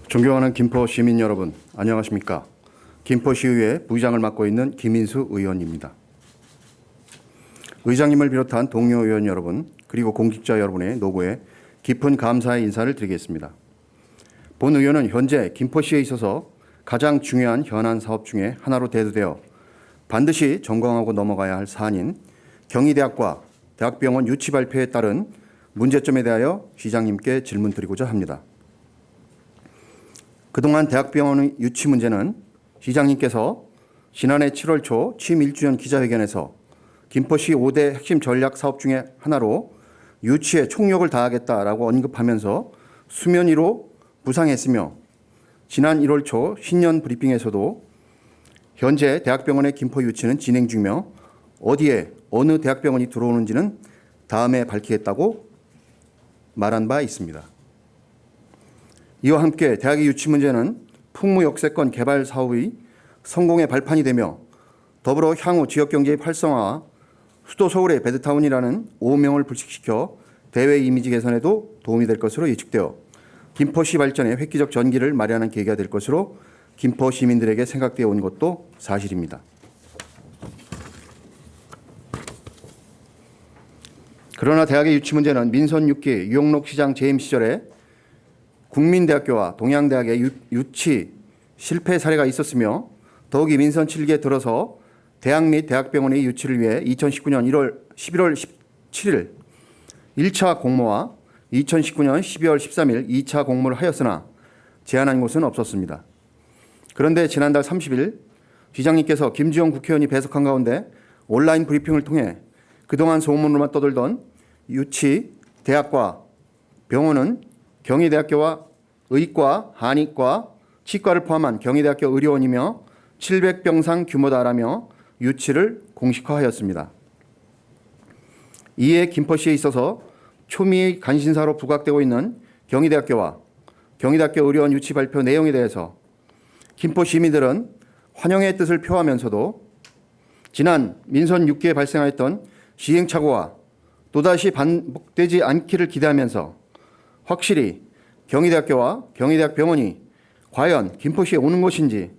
존경하는 김포 시민 여러분, 안녕하십니까? 김포시의회 부의장을 맡고 있는 김인수 의원입니다. 의장님을 비롯한 동료 의원 여러분, 그리고 공직자 여러분의 노고에 깊은 감사의 인사를 드리겠습니다. 본 의원은 현재 김포시에 있어서 가장 중요한 현안 사업 중에 하나로 대두되어 반드시 점검하고 넘어가야 할 사안인 경희대학과 대학병원 유치 발표에 따른 문제점에 대하여 시장님께 질문드리고자 합니다. 그동안 대학병원의 유치 문제는 시장님께서 지난해 7월 초 취임 1주년 기자회견에서 김포시 5대 핵심 전략 사업 중에 하나로 유치에 총력을 다하겠다라고 언급하면서 수면 위로 부상했으며, 지난 1월 초 신년 브리핑에서도 현재 대학병원의 김포 유치는 진행 중이며 어디에 어느 대학병원이 들어오는지는 다음에 밝히겠다고 말한 바 있습니다. 이와 함께 대학의 유치 문제는 풍무역세권 개발 사업의 성공의 발판이 되며 더불어 향후 지역경제의 활성화와 수도 서울의 베드타운이라는 오명을 불식시켜 대외 이미지 개선에도 도움이 될 것으로 예측되어 김포시 발전에 획기적 전기를 마련하는 계기가 될 것으로 김포 시민들에게 생각되어 온 것도 사실입니다. 그러나 대학의 유치 문제는 민선 6기 유영록 시장 재임 시절에 국민대학교와 동양대학의 유치 실패 사례가 있었으며, 더욱이 민선 7기에 들어서 대학 및 대학병원의 유치를 위해 2019년 11월 17일 1차 공모와 2019년 12월 13일 2차 공모를 하였으나 제안한 곳은 없었습니다. 그런데 지난달 30일 시장님께서 김주영 국회의원이 배석한 가운데 온라인 브리핑을 통해 그동안 소문으로만 떠돌던 유치 대학과 병원은 경희대학교와 의과, 한의과, 치과를 포함한 경희대학교 의료원이며 700병상 규모다라며 유치를 공식화하였습니다. 이에 김포시에 있어서 초미의 관심사로 부각되고 있는 경희대학교와 경희대학교 의료원 유치 발표 내용에 대해서 김포 시민들은 환영의 뜻을 표하면서도 지난 민선 6기에 발생하였던 시행착오와 또다시 반복되지 않기를 기대하면서 확실히 경희대학교와 경희대학병원이 과연 김포시에 오는 것인지,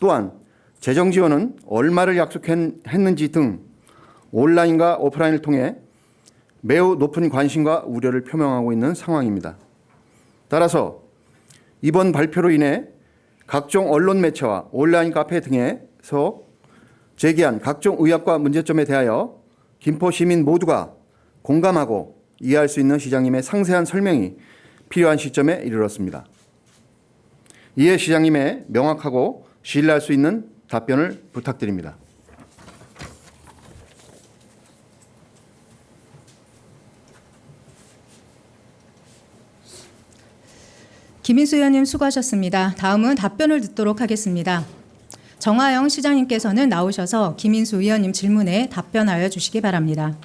또한 재정 지원은 얼마를 약속했는지 등 온라인과 오프라인을 통해 매우 높은 관심과 우려를 표명하고 있는 상황입니다. 따라서 이번 발표로 인해 각종 언론 매체와 온라인 카페 등에서 제기한 각종 의혹과 문제점에 대하여 김포 시민 모두가 공감하고 이해할 수 있는 시장님의 상세한 설명이 필요한 시점에 이르렀습니다. 이에 시장님의 명확하고 신뢰할 수 있는 답변을 부탁드립니다. 김인수 의원님 수고하셨습니다. 다음은 답변을 듣도록 하겠습니다. 정화영 시장님께서는 나오셔서 김인수 의원님 질문에 답변하여 주시기 바랍니다.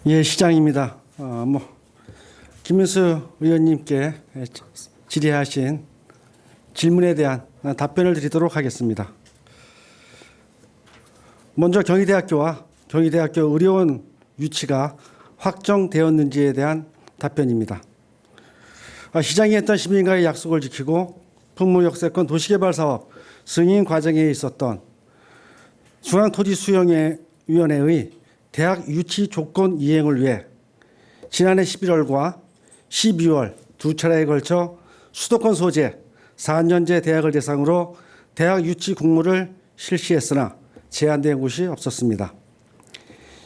예, 시장입니다. 김인수 의원님께 질의하신 질문에 대한 답변을 드리도록 하겠습니다. 먼저 경희대학교와 경희대학교 의료원 유치가 확정되었는지에 대한 답변입니다. 시장이 했던 시민과의 약속을 지키고 풍무역세권 도시개발사업 승인 과정에 있었던 중앙토지수용위원회의 대학 유치 조건 이행을 위해 지난해 11월과 12월 두 차례에 걸쳐 수도권 소재 4년제 대학을 대상으로 대학 유치 공모를 실시했으나 제한된 곳이 없었습니다.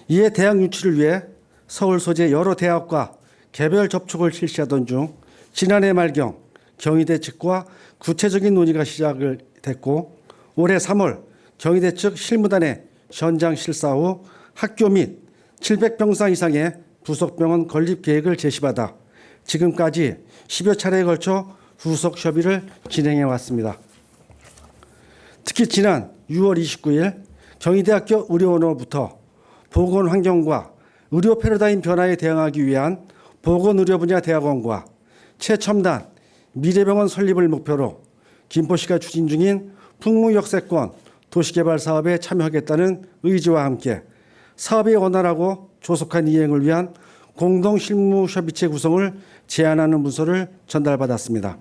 이에 대학 유치를 위해 서울 소재 여러 대학과 개별 접촉을 실시하던 중 지난해 말경 경희대 측과 구체적인 논의가 시작을 됐고, 올해 3월 경희대 측 실무단의 현장 실사 후 학교 및 700병상 이상의 부속병원 건립 계획을 제시받아 지금까지 10여 차례에 걸쳐 후속 협의를 진행해 왔습니다. 특히 지난 6월 29일 경희대학교 의료원으로부터 보건환경과 의료 패러다임 변화에 대응하기 위한 보건의료 분야 대학원과 최첨단 미래병원 설립을 목표로 김포시가 추진 중인 풍무역세권 도시개발 사업에 참여하겠다는 의지와 함께 사업이 원활하고 조속한 이행을 위한 공동실무협의체 구성을 제안하는 문서를 전달받았습니다.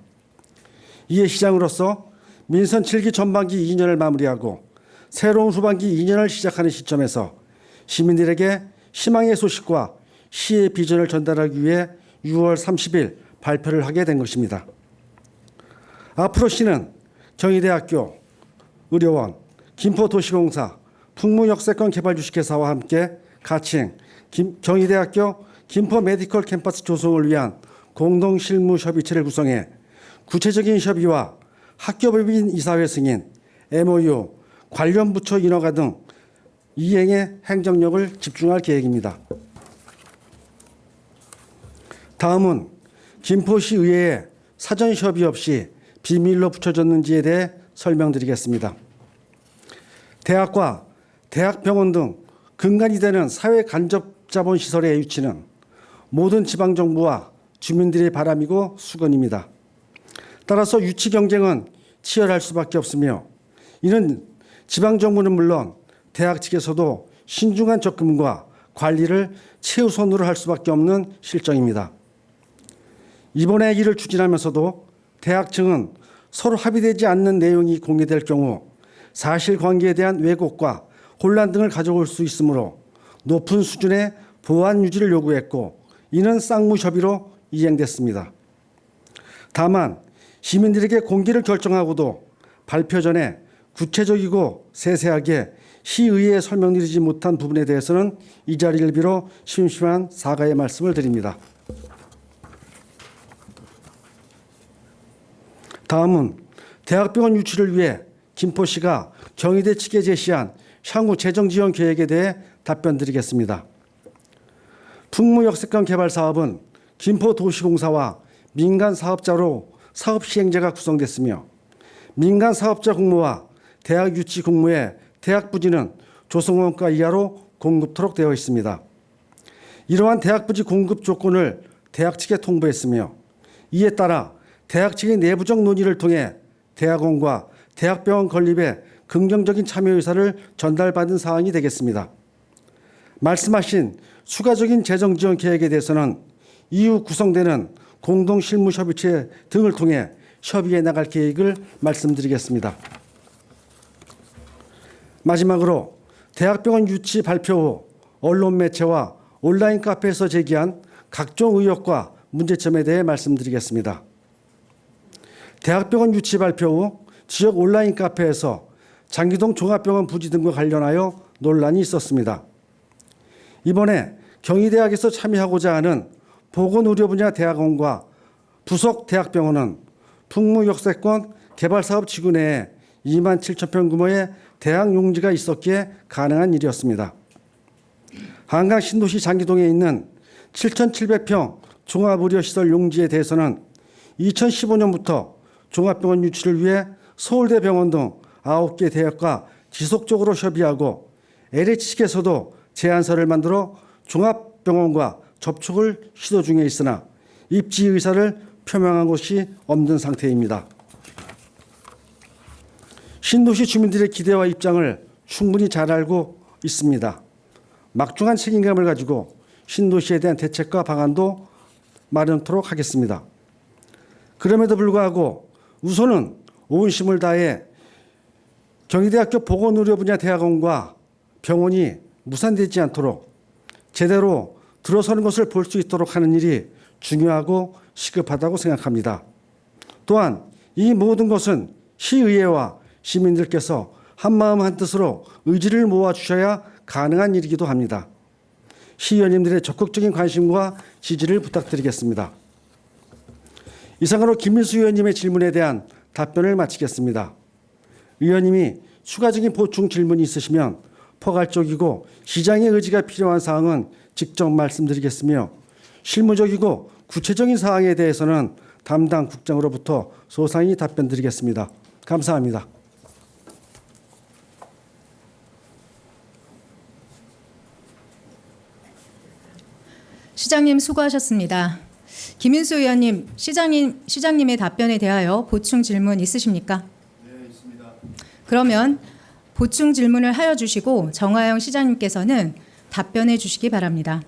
이에 시장으로서 민선 7기 전반기 2년을 마무리하고 새로운 후반기 2년을 시작하는 시점에서 시민들에게 희망의 소식과 시의 비전을 전달하기 위해 6월 30일 발표를 하게 된 것입니다. 앞으로 시는 경희대학교, 의료원, 김포도시공사, 풍무역세권 개발주식회사와 함께 가칭 경희대학교 김포메디컬 캠퍼스 조성을 위한 공동실무협의체를 구성해 구체적인 협의와 학교법인 이사회 승인, MOU, 관련 부처 인허가 등 이행에 행정력을 집중할 계획입니다. 다음은 김포시 의회에 사전 협의 없이 비밀로 붙여졌는지에 대해 설명드리겠습니다. 대학과 대학병원 등 근간이 되는 사회 간접 자본 시설의 유치는 모든 지방정부와 주민들의 바람이고 수건입니다. 따라서 유치 경쟁은 치열할 수밖에 없으며 이는 지방정부는 물론 대학 측에서도 신중한 접근과 관리를 최우선으로 할 수밖에 없는 실정입니다. 이번에 이를 추진하면서도 대학 측은 서로 합의되지 않는 내용이 공개될 경우 사실관계에 대한 왜곡과 혼란 등을 가져올 수 있으므로 높은 수준의 보안 유지를 요구했고 이는 쌍무협의로 이행됐습니다. 다만 시민들에게 공개를 결정하고도 발표 전에 구체적이고 세세하게 시의회에 설명드리지 못한 부분에 대해서는 이 자리를 빌어 심심한 사과의 말씀을 드립니다. 다음은 대학병원 유치를 위해 김포시가 경희대 측에 제시한 향후 재정 지원 계획에 대해 답변드리겠습니다. 풍무역세권 개발 사업은 김포도시공사와 민간 사업자로 사업 시행자가 구성됐으며 민간 사업자 공모와 대학 유치 공모의 대학 부지는 조성원가 이하로 공급토록 되어 있습니다. 이러한 대학 부지 공급 조건을 대학 측에 통보했으며 이에 따라 대학 측의 내부적 논의를 통해 대학원과 대학병원 건립에 긍정적인 참여 의사를 전달받은 사항이 되겠습니다. 말씀하신 추가적인 재정 지원 계획에 대해서는 이후 구성되는 공동실무협의체 등을 통해 협의해 나갈 계획을 말씀드리겠습니다. 마지막으로 대학병원 유치 발표 후 언론 매체와 온라인 카페에서 제기한 각종 의혹과 문제점에 대해 말씀드리겠습니다. 대학병원 유치 발표 후 지역 온라인 카페에서 장기동 종합병원 부지 등과 관련하여 논란이 있었습니다. 이번에 경희대학에서 참여하고자 하는 보건의료 분야 대학원과 부속 대학병원은 풍무역세권 개발사업 지구 내에 2만 7천 평 규모의 대학 용지가 있었기에 가능한 일이었습니다. 한강 신도시 장기동에 있는 7,700평 종합의료시설 용지에 대해서는 2015년부터 종합병원 유치를 위해 서울대병원 등 9개 대학과 지속적으로 협의하고 LH 측에서도 제안서를 만들어 종합병원과 접촉을 시도 중에 있으나 입지 의사를 표명한 곳이 없는 상태입니다. 신도시 주민들의 기대와 입장을 충분히 잘 알고 있습니다. 막중한 책임감을 가지고 신도시에 대한 대책과 방안도 마련토록 하겠습니다. 그럼에도 불구하고 우선은 온 힘을 다해 경희대학교 보건의료 분야 대학원과 병원이 무산되지 않도록 제대로 들어서는 것을 볼 수 있도록 하는 일이 중요하고 시급하다고 생각합니다. 또한 이 모든 것은 시의회와 시민들께서 한마음 한뜻으로 의지를 모아주셔야 가능한 일이기도 합니다. 시의원님들의 적극적인 관심과 지지를 부탁드리겠습니다. 이상으로 김민수 의원님의 질문에 대한 답변을 마치겠습니다. 의원님이 추가적인 보충 질문이 있으시면 포괄적이고 시장의 의지가 필요한 사항은 직접 말씀드리겠으며 실무적이고 구체적인 사항에 대해서는 담당 국장으로부터 소상히 답변드리겠습니다. 감사합니다. 시장님 수고하셨습니다. 김인수 의원님, 시장님의 답변에 대하여 보충 질문 있으십니까? 네, 있습니다. 그러면 보충 질문을 하여 주시고 정화영 시장님께서는 답변해 주시기 바랍니다.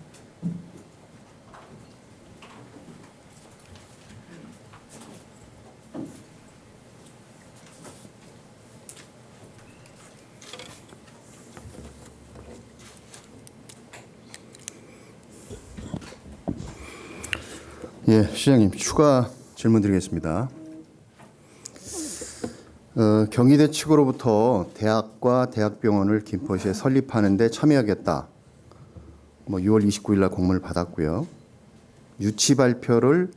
예, 시장님 추가 질문 드리겠습니다. 경희대 측으로부터 대학과 대학병원을 김포시에 설립하는 데 참여하겠다. 6월 29일 날 공문을 받았고요. 유치 발표를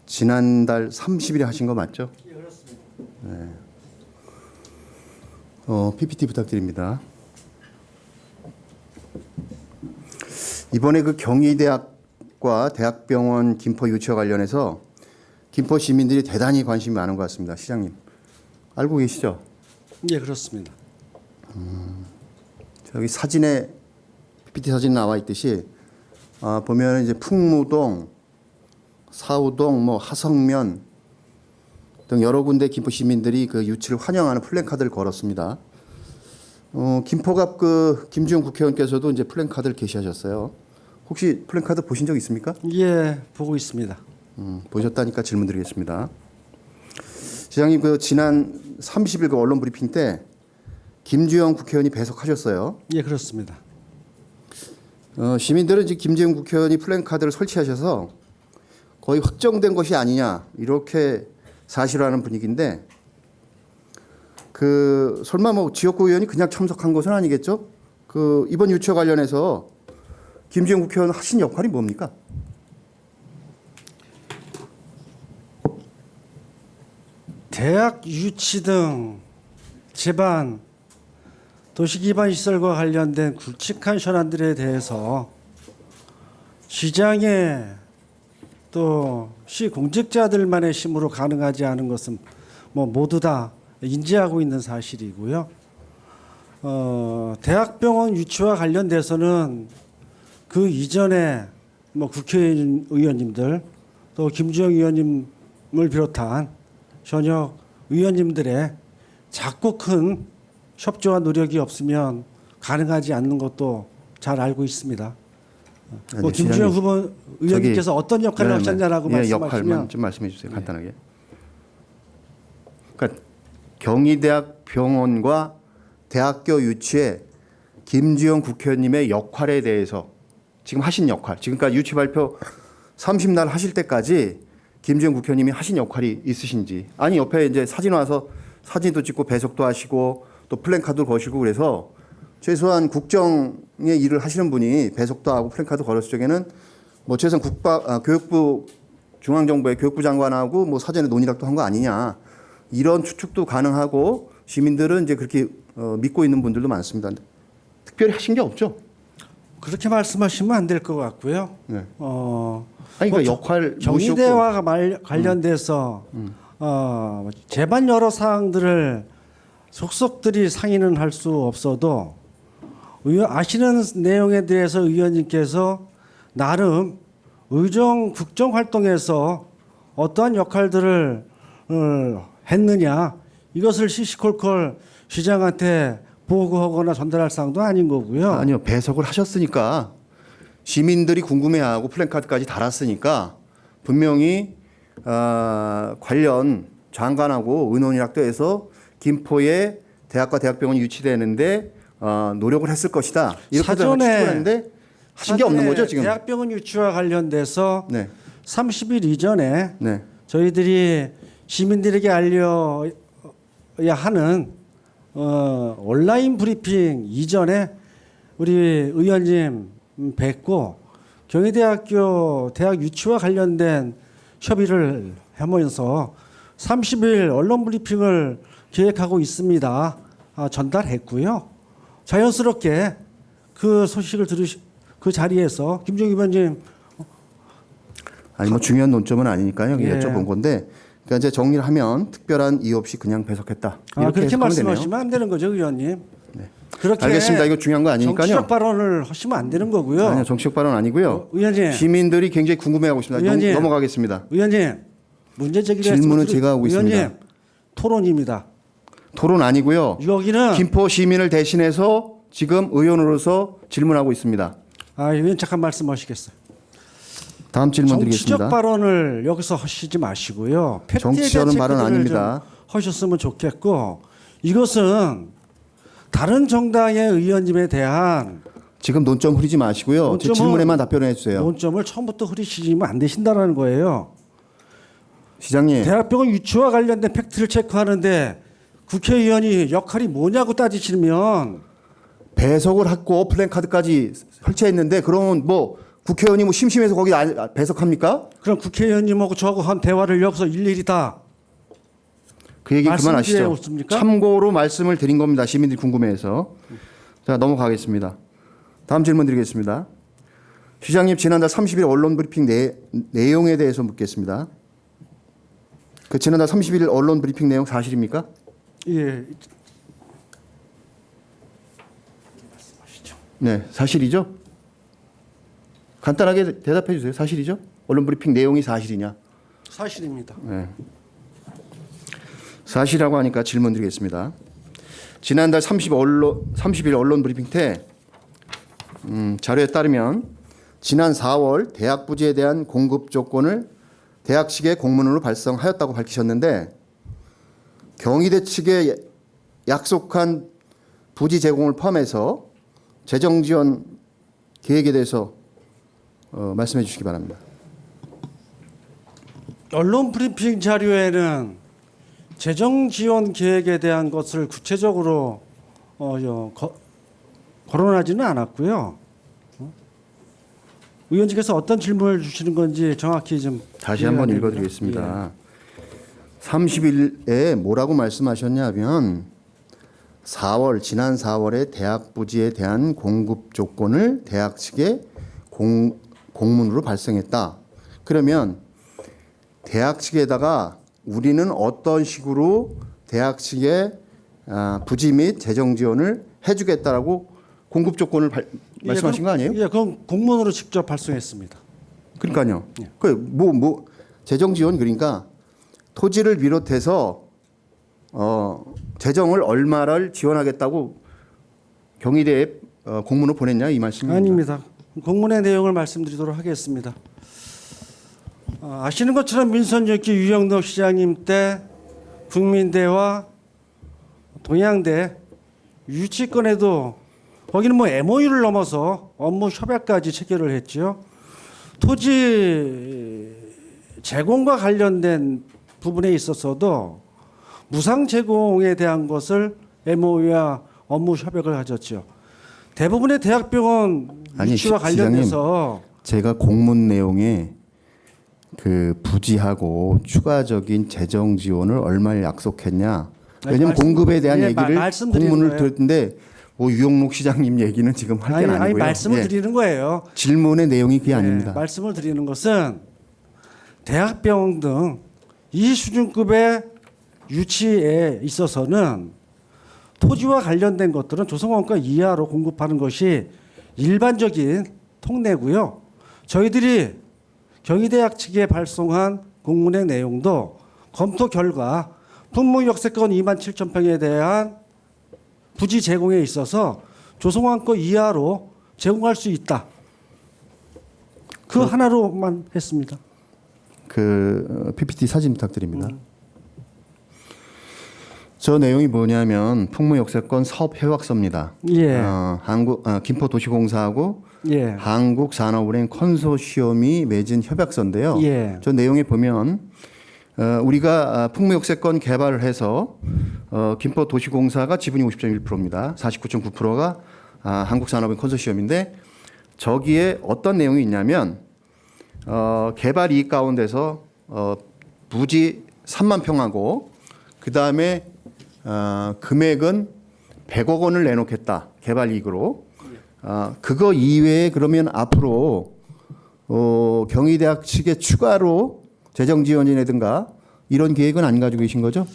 지난달 30일에 하신 거 맞죠? 예, 그렇습니다. 네. PPT 부탁드립니다. 이번에 그 경희대학과 대학병원 김포 유치와 관련해서 김포 시민들이 대단히 관심이 많은 것 같습니다. 시장님 알고 계시죠? 예, 그렇습니다. 저기 사진에 PPT 사진 나와 있듯이 보면 이제 풍무동, 사우동, 하성면 등 여러 군데 김포 시민들이 그 유치를 환영하는 플랜카드를 걸었습니다. 김포갑 그 김주영 국회의원께서도 이제 플랜카드를 게시하셨어요. 혹시 플랜카드 보신 적 있습니까? 예, 보고 있습니다. 보셨다니까 질문드리겠습니다. 시장님 그 지난 30일 그 언론 브리핑 때 김주영 국회의원이 배석하셨어요. 예, 그렇습니다. 시민들은 이제 김재웅 국회의원이 플랜카드를 설치하셔서 거의 확정된 것이 아니냐 이렇게 사실화하는 분위기인데 그 설마 지역구 의원이 그냥 참석한 것은 아니겠죠? 그 이번 유치와 관련해서 김재웅 국회의원 하신 역할이 뭡니까? 대학 유치 등 제반 도시기반 시설과 관련된 굵직한 현안들에 대해서 시장의 또 시 공직자들만의 힘으로 가능하지 않은 것은 모두 다 인지하고 있는 사실이고요. 대학병원 유치와 관련돼서는 그 이전에 국회의원님들 또 김주영 의원님을 비롯한 현역 의원님들의 작고 큰 협조와 노력이 없으면 가능하지 않는 것도 잘 알고 있습니다. 김주영 후보 의원님께서 어떤 역할을 하셨냐라고 말씀하시면 역할만 좀 말씀해 주세요. 간단하게. 그러니까 경희대학 병원과 대학교 유치에 김주영 국회의원님의 역할에 대해서 지금 하신 역할, 지금까지 유치 발표 30날 하실 때까지 김주영 국회의원님이 하신 역할이 있으신지, 아니 옆에 이제 사진 와서 사진도 찍고 배석도 하시고 또 플랜카드도 거시고 그래서 최소한 국정의 일을 하시는 분이 배석도 하고 플랜카드 걸었을 적에는 최소한 교육부 중앙정부의 교육부 장관하고 사전에 논의락도 한 거 아니냐 이런 추측도 가능하고 시민들은 이제 그렇게 믿고 있는 분들도 많습니다. 특별히 하신 게 없죠? 그렇게 말씀하시면 안 될 것 같고요. 네. 아니 그러니까 역할 경희대와 관련돼서 제반 여러 사항들을 속속들이 상의는 할 수 없어도 아시는 내용에 대해서 의원님께서 나름 의정 국정 활동에서 어떠한 역할들을 했느냐 이것을 시시콜콜 시장한테 보고하거나 전달할 사항도 아닌 거고요. 아니요, 배석을 하셨으니까 시민들이 궁금해하고 플랜카드까지 달았으니까 분명히 관련 장관하고 의논이락도 해서 김포에 대학과 대학병원이 유치되는데 노력을 했을 것이다. 이렇게 추측했는데 하신 게 없는 거죠 지금? 대학병원 유치와 관련돼서 네. 30일 이전에 네. 저희들이 시민들에게 알려야 하는 온라인 브리핑 이전에 우리 의원님 뵙고 경희대학교 대학 유치와 관련된 협의를 하면서 30일 언론 브리핑을 계획하고 있습니다. 전달했고요. 자연스럽게 그 소식을 그 자리에서 김종희 의원님 아니 중요한 논점은 아니니까요. 예. 여쭤본 건데 그러니까 이제 정리를 하면 특별한 이유 없이 그냥 배석했다. 이렇게 그렇게 말씀하시면 되네요. 안 되는 거죠, 의원님. 네. 그렇게 알겠습니다. 이거 중요한 거 아니니까요. 정치적 발언을 하시면 안 되는 거고요. 아니요, 정치적 발언 아니고요. 의원님. 시민들이 굉장히 궁금해하고 있습니다. 의원님. 넘어가겠습니다. 의원님, 문제 제기를 질문은 했으면 제가 하고 의원님, 있습니다. 토론입니다. 토론 아니고요. 여기는 김포 시민을 대신해서 지금 의원으로서 질문하고 있습니다. 왜 잠깐 말씀하시겠어요? 다음 질문 정치적 드리겠습니다. 발언을 여기서 하시지 마시고요. 팩트에 대한 정치적인 발언 체크들을 아닙니다. 좀 하셨으면 좋겠고, 이것은 다른 정당의 의원님에 대한 지금 논점 흐리지 마시고요. 제 논점은- 질문에만 답변해 주세요. 논점을 처음부터 흐리시면 안 되신다는 거예요. 시장님, 대학병원 유치와 관련된 팩트를 체크하는데 국회의원이 역할이 뭐냐고 따지시면 배석을 했고 플랜카드까지 설치했는데 그러면 뭐 국회의원이 뭐 심심해서 거기 배석합니까? 그럼 국회의원님하고 저하고 한 대화를 여기서 일일이 다 그 얘기 말씀드려야 그만하시죠. 없습니까? 참고로 말씀을 드린 겁니다. 시민들이 궁금해해서. 자, 넘어가겠습니다. 다음 질문 드리겠습니다. 시장님, 지난달 30일 언론 브리핑 내용에 대해서 묻겠습니다. 그 지난달 30일 언론 브리핑 내용 사실입니까? 예, 네, 사실이죠? 간단하게 대답해 주세요. 사실이죠? 언론 브리핑 내용이 사실이냐? 사실입니다. 네. 사실이라고 하니까 질문 드리겠습니다. 지난달 30일 언론 브리핑 때 자료에 따르면 지난 4월 대학 부지에 대한 공급 조건을 대학 측에 공문으로 발송하였다고 밝히셨는데 경희대 측에 약속한 부지 제공을 포함해서 재정 지원 계획에 대해서 말씀해 주시기 바랍니다. 언론 브리핑 자료에는 재정 지원 계획에 대한 것을 구체적으로 거론하지는 않았고요. 의원님께서 어떤 질문을 주시는 건지 정확히 좀 다시 한번 이해가 읽어드리겠습니다. 30일에 뭐라고 말씀하셨냐면 지난 4월에 대학 부지에 대한 공급 조건을 대학 측에 공문으로 발송했다. 그러면 대학 측에다가 우리는 어떤 식으로 대학 측에 부지 및 재정 지원을 해주겠다라고 공급 조건을 말씀하신 거 아니에요? 예, 그건 공문으로 직접 발송했습니다. 그러니까요. 그 재정 지원 그러니까 토지를 비롯해서 재정을 얼마를 지원하겠다고 경희대에 공문을 보냈냐 이 말씀입니다. 아닙니다. 공문의 내용을 말씀드리도록 하겠습니다. 아시는 것처럼 민선유기 유영덕 시장님 때 국민대와 동양대 유치권에도 거기는 뭐 MOU를 넘어서 업무 협약까지 체결을 했죠. 토지 제공과 관련된 부분에 있어서도 무상 제공에 대한 것을 MOU와 업무 협약을 가졌죠. 대부분의 대학병원 아니, 유치와 관련돼서 제가 공문 내용에 그 부지하고 추가적인 재정 지원을 얼마를 약속했냐. 왜냐하면 공급에 대한 얘기를 공문을 들었는데 뭐 유영록 시장님 얘기는 지금 할 게 아니고요. 말씀을 드리는 거예요. 질문의 내용이 그게 아닙니다. 말씀을 드리는 것은 대학병원 등 이 수준급의 유치에 있어서는 토지와 관련된 것들은 조성원가 이하로 공급하는 것이 일반적인 통례고요. 저희들이 경희대학 측에 발송한 공문의 내용도 검토 결과 풍무역세권 27,000평에 대한 부지 제공에 있어서 조성원가 이하로 제공할 수 있다. 그 하나로만 했습니다. 그 PPT 사진 부탁드립니다. 저 내용이 뭐냐면 풍무역세권 사업 해확서입니다. 예. 김포도시공사하고 예. 한국산업은행 컨소시엄이 맺은 협약서인데요. 예. 저 내용에 보면 우리가 풍무역세권 개발을 해서 김포도시공사가 지분이 50.1%입니다. 49.9%가 한국산업은행 컨소시엄인데 저기에 어떤 내용이 있냐면 개발 이익 가운데서 부지 3만 평하고 그 다음에 금액은 100억 원을 내놓겠다 개발 이익으로. 그거 이외에 그러면 앞으로 경희대학 측에 추가로 재정 지원이라든가 이런 계획은 안 가지고 계신 거죠?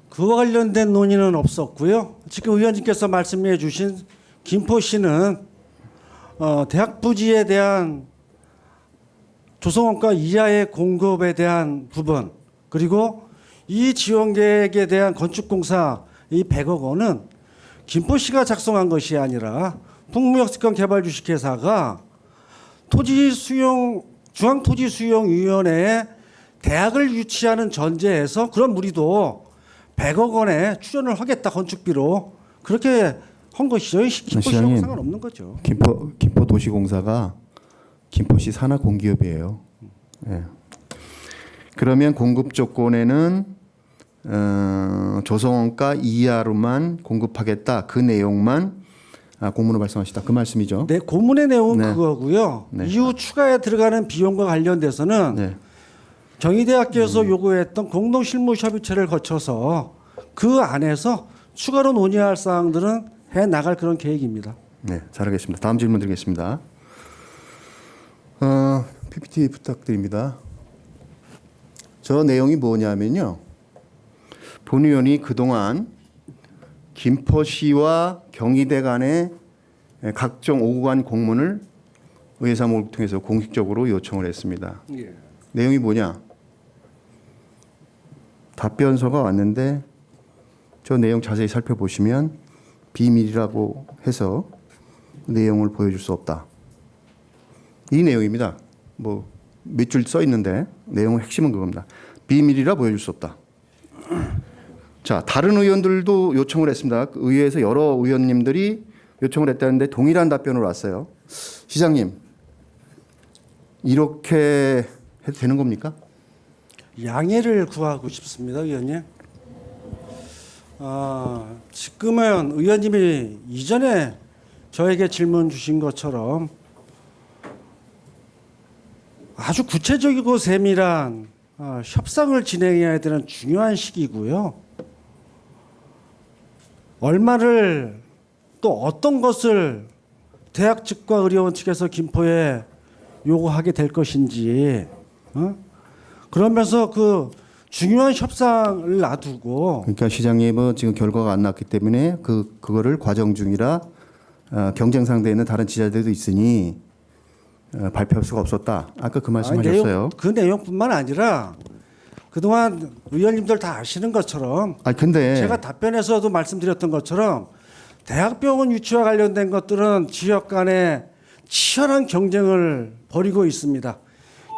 그와 관련된 논의는 없었고요. 지금 의원님께서 말씀해 주신 김포시는 대학 부지에 대한 조성원가 이하의 공급에 대한 부분 그리고 이 지원 계획에 대한 건축공사 이 100억 원은 김포시가 작성한 것이 아니라 북무역습권 개발 주식회사가 중앙토지수용위원회에 대학을 유치하는 전제에서 그런 무리도 100억 원에 출연을 하겠다 건축비로 그렇게 한 것이죠. 김포시하고 시장님, 상관없는 거죠. 김포도시공사가 김포시 산하 공기업이에요. 예. 그러면 공급 조건에는 조성원가 이하로만 공급하겠다. 그 내용만 공문으로 말씀하시다. 그 말씀이죠. 네, 고문의 내용은 네. 그거고요. 네. 이후 추가에 들어가는 비용과 관련돼서는 네. 경희대학교에서 요구했던 공동실무협의체를 거쳐서 그 안에서 추가로 논의할 사항들은 해 나갈 그런 계획입니다. 네, 잘하겠습니다. 다음 질문 드리겠습니다. PPT 부탁드립니다. 저 내용이 뭐냐면요. 본 의원이 그동안 김포시와 경희대 간의 각종 오고 간 공문을 의회사무를 통해서 공식적으로 요청을 했습니다. 예. 내용이 뭐냐? 답변서가 왔는데 저 내용 자세히 살펴보시면 비밀이라고 해서 내용을 보여줄 수 없다. 이 내용입니다. 뭐 몇 줄 써 있는데 내용의 핵심은 그겁니다. 비밀이라 보여줄 수 없다. 자, 다른 의원들도 요청을 했습니다. 의회에서 여러 의원님들이 요청을 했다는데 동일한 답변으로 왔어요. 시장님, 이렇게 해도 되는 겁니까? 양해를 구하고 싶습니다, 의원님. 지금은 의원님이 이전에 저에게 질문 주신 것처럼 아주 구체적이고 세밀한 협상을 진행해야 되는 중요한 시기고요. 얼마를 또 어떤 것을 대학 측과 의료원 측에서 김포에 요구하게 될 것인지 그러면서 그 중요한 협상을 놔두고 그러니까 시장님은 지금 결과가 안 났기 때문에 그거를 과정 중이라 경쟁 상대에 있는 다른 지자체도 있으니 발표할 수가 없었다. 아까 그 말씀하셨어요. 그 내용뿐만 아니라 그동안 의원님들 다 아시는 것처럼 근데 제가 답변에서도 말씀드렸던 것처럼 대학병원 유치와 관련된 것들은 지역 간에 치열한 경쟁을 벌이고 있습니다.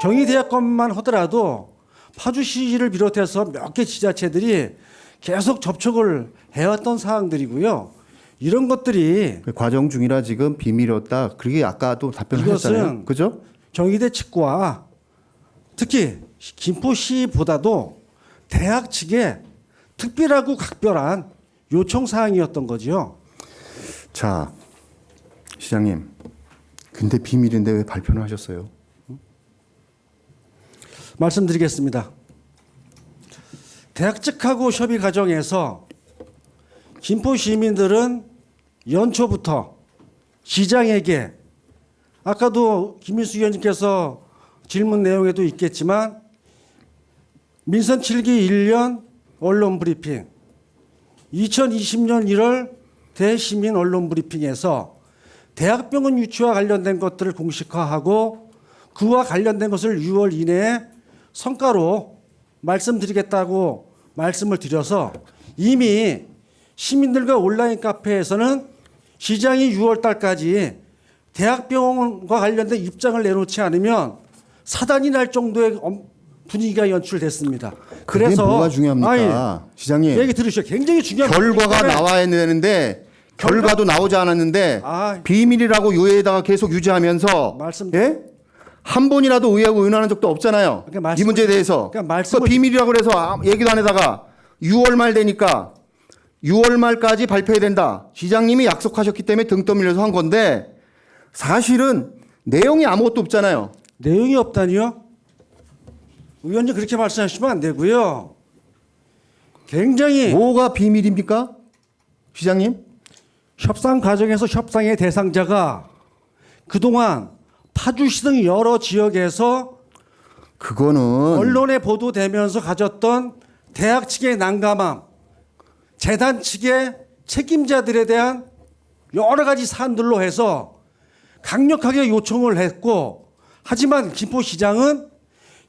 경희대학교만 하더라도 파주시를 비롯해서 몇 개 지자체들이 계속 접촉을 해왔던 사항들이고요. 이런 것들이 그 과정 중이라 지금 비밀이었다. 그게 아까도 답변하셨잖아요. 이것은 그죠? 경희대 측과 특히 김포시보다도 대학 측에 특별하고 각별한 요청 사항이었던 거죠. 자, 시장님. 근데 비밀인데 왜 발표를 하셨어요? 말씀드리겠습니다. 대학 측하고 협의 과정에서 김포 시민들은 연초부터 시장에게 아까도 김민수 의원님께서 질문 내용에도 있겠지만 민선 7기 1년 언론 브리핑 2020년 1월 대시민 언론 브리핑에서 대학병원 유치와 관련된 것들을 공식화하고 그와 관련된 것을 6월 이내에 성과로 말씀드리겠다고 말씀을 드려서 이미 시민들과 온라인 카페에서는 시장이 6월 달까지 대학병원과 관련된 입장을 내놓지 않으면 사단이 날 정도의 분위기가 연출됐습니다. 그게 그래서 뭐가 중요합니까? 시장님. 얘기 들으시죠. 굉장히 중요한 결과가 부분이기 때문에 나와야 되는데 결과도 나오지 않았는데 비밀이라고 의회에다가 계속 유지하면서 예? 한 번이라도 의회하고 의논한 적도 없잖아요. 그러니까 이 문제에 대해서. 그러니까 그 비밀이라고 해서 얘기도 안 하다가 6월 말 되니까 6월 말까지 발표해야 된다. 시장님이 약속하셨기 때문에 등 떠밀려서 한 건데 사실은 내용이 아무것도 없잖아요. 내용이 없다니요? 의원님 그렇게 말씀하시면 안 되고요. 굉장히 뭐가 비밀입니까? 시장님? 협상 과정에서 협상의 대상자가 그동안 파주시 등 여러 지역에서 그거는 언론에 보도되면서 가졌던 대학 측의 난감함, 재단 측의 책임자들에 대한 여러 가지 사안들로 해서 강력하게 요청을 했고 하지만 김포시장은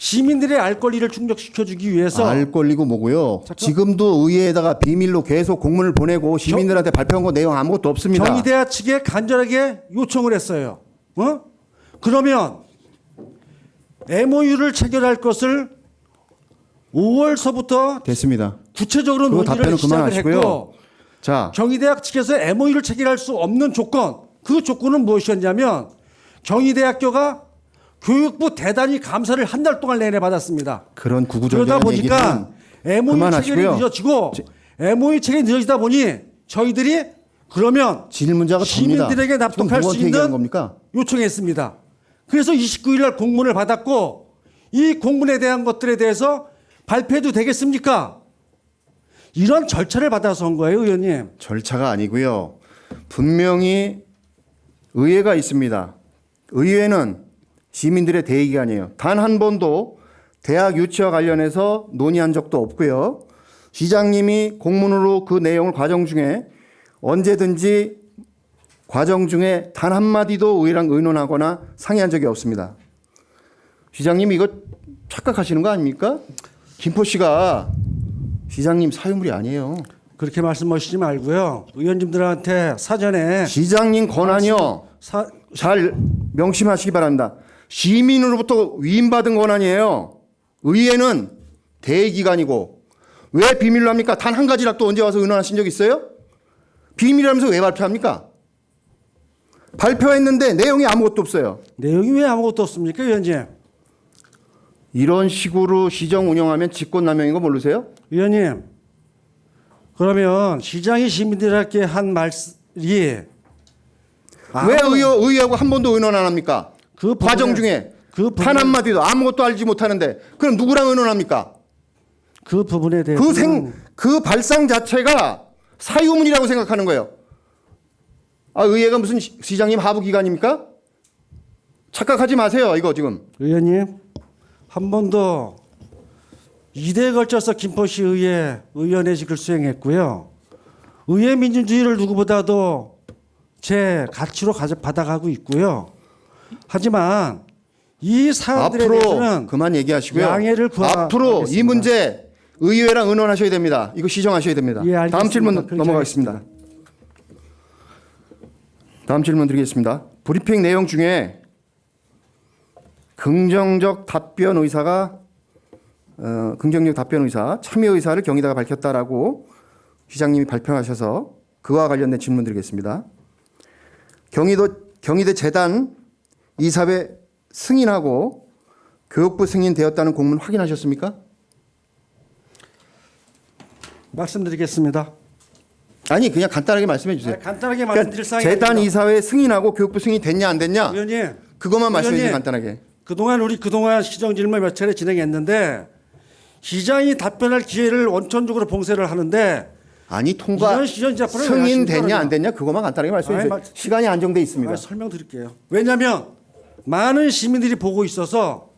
시민들의 알 권리를 충족시켜주기 위해서 알 권리고 뭐고요. 잠깐. 지금도 의회에다가 비밀로 계속 공문을 보내고 시민들한테 발표한 거 내용 아무것도 없습니다. 경희대학 측에 간절하게 요청을 했어요. 그러면 MOU를 체결할 것을 5월서부터 됐습니다. 구체적으로 그거 논의를 답변은 시작을 그만하시고요. 했고 자, 경희대학 측에서 MOU를 체결할 수 없는 조건, 그 조건은 무엇이었냐면 경희대학교가 교육부 대단히 감사를 한 달 동안 내내 받았습니다. 그런 그러다 구구절절한 보니까 얘기는 MOU 체결이 그만하시고요. 늦어지고 MOU 체결이 늦어지다 보니 저희들이 그러면 질문자가 접니다. 시민들에게 납득할 수 지금 누구한테 얘기하는 있는 겁니까? 요청했습니다. 그래서 29일 날 공문을 받았고 이 공문에 대한 것들에 대해서 발표해도 되겠습니까? 이런 절차를 받아서 한 거예요, 의원님. 절차가 아니고요. 분명히 의회가 있습니다. 의회는 시민들의 대의기관이에요. 단 한 번도 대학 유치와 관련해서 논의한 적도 없고요. 시장님이 공문으로 그 내용을 과정 중에 언제든지 과정 중에 단 한마디도 의회랑 의논하거나 상의한 적이 없습니다. 시장님 이거 착각하시는 거 아닙니까? 김포 씨가 시장님 사유물이 아니에요. 그렇게 말씀하시지 말고요. 의원님들한테 사전에 시장님 권한이요. 잘 명심하시기 바랍니다. 시민으로부터 위임받은 권한이에요. 의회는 대기관이고 왜 비밀로 합니까? 단 한 가지라도 언제 와서 의논하신 적 있어요? 비밀이라면서 왜 발표합니까? 발표했는데 내용이 아무것도 없어요. 내용이 왜 아무것도 없습니까, 의원님? 이런 식으로 시정 운영하면 직권남용인 거 모르세요? 의원님, 그러면 시장이 시민들에게 한 말이 왜 의회하고 한 번도 의논 안 합니까? 그 과정 중에 그 단 한마디도 아무것도 알지 못하는데 그럼 누구랑 의논합니까? 그 부분에 대해서 그 발상 자체가 사유문이라고 생각하는 거예요. 아, 의회가 무슨 시장님 하부 기관입니까? 착각하지 마세요. 이거 지금. 의원님 한 번도 2대에 걸쳐서 김포시 의회 의원회직을 수행했고요. 의회 민주주의를 누구보다도 제 가치로 받아가고 있고요. 하지만 이 사안들에 앞으로 대해서는 그만 얘기하시고요. 양해를 앞으로 이 문제 의회랑 의논하셔야 됩니다. 이거 시정하셔야 됩니다. 예, 알겠습니다. 다음 질문 그렇게 넘어가겠습니다. 다음 질문 드리겠습니다. 브리핑 내용 중에 긍정적 답변 의사 참여 의사를 경희대가 밝혔다라고 시장님이 발표하셔서 그와 관련된 질문 드리겠습니다. 경희대 재단 이사회 승인하고 교육부 승인되었다는 공문 확인하셨습니까? 말씀드리겠습니다. 아니 그냥 간단하게 말씀해 주세요. 간단하게 말씀드릴 사항이 재단 아닙니다. 이사회 승인하고 교육부 승인 됐냐 안 됐냐? 의원님, 그것만 말씀해 주세요. 의원님. 간단하게. 그동안 시정 질문 몇 차례 진행했는데 시장이 답변할 기회를 원천적으로 봉쇄를 하는데 아니 통과 이런 시정 자포를 승인 왜 됐냐 하십니까? 안 됐냐 그것만 간단하게 말씀해 주세요. 아니, 시간이 안정돼 있습니다. 설명드릴게요. 왜냐하면 많은 시민들이 보고 있어서